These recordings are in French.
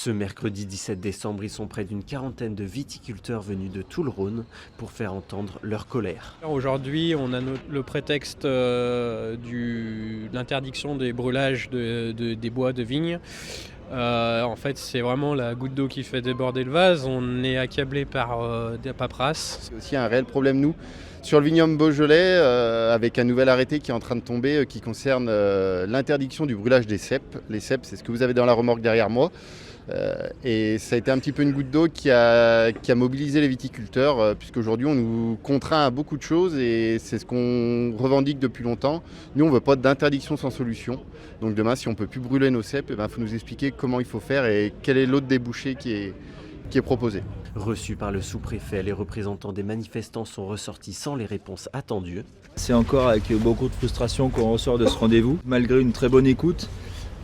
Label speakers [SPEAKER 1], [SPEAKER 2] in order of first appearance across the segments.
[SPEAKER 1] Ce mercredi 17 décembre, ils sont près d'une quarantaine de viticulteurs venus de tout le Rhône pour faire entendre leur colère.
[SPEAKER 2] Aujourd'hui, on a le prétexte de l'interdiction des brûlages des bois de vigne. En fait, c'est vraiment la goutte d'eau qui fait déborder le vase. On est accablé par des paperasses.
[SPEAKER 3] C'est aussi un réel problème, nous, sur le vignoble Beaujolais, avec un nouvel arrêté qui est en train de tomber, qui concerne l'interdiction du brûlage des cèpes. Les cèpes, c'est ce que vous avez dans la remorque derrière moi. Et ça a été un petit peu une goutte d'eau qui a mobilisé les viticulteurs, puisqu'aujourd'hui on nous contraint à beaucoup de choses et c'est ce qu'on revendique depuis longtemps. Nous on ne veut pas d'interdiction sans solution. Donc demain, si on ne peut plus brûler nos cèpes, il faut nous expliquer comment il faut faire et quel est l'autre débouché qui est proposé.
[SPEAKER 1] Reçus par le sous-préfet, les représentants des manifestants sont ressortis sans les réponses attendues.
[SPEAKER 4] C'est encore avec beaucoup de frustration qu'on ressort de ce rendez-vous. Malgré une très bonne écoute,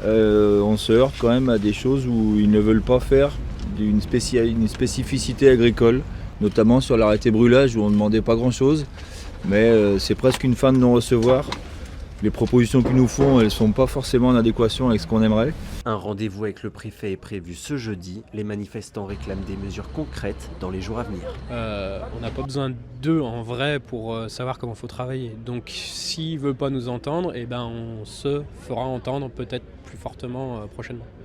[SPEAKER 4] on se heurte quand même à des choses où ils ne veulent pas faire une spécificité agricole, notamment sur l'arrêté brûlage où on ne demandait pas grand-chose, mais c'est presque une fin de non-recevoir. Les propositions qu'ils nous font, elles ne sont pas forcément en adéquation avec ce qu'on aimerait.
[SPEAKER 1] Un rendez-vous avec le préfet est prévu ce jeudi. Les manifestants réclament des mesures concrètes dans les jours à venir.
[SPEAKER 2] On n'a pas besoin d'eux en vrai pour savoir comment il faut travailler. Donc s'ils ne veulent pas nous entendre, on se fera entendre peut-être plus fortement prochainement.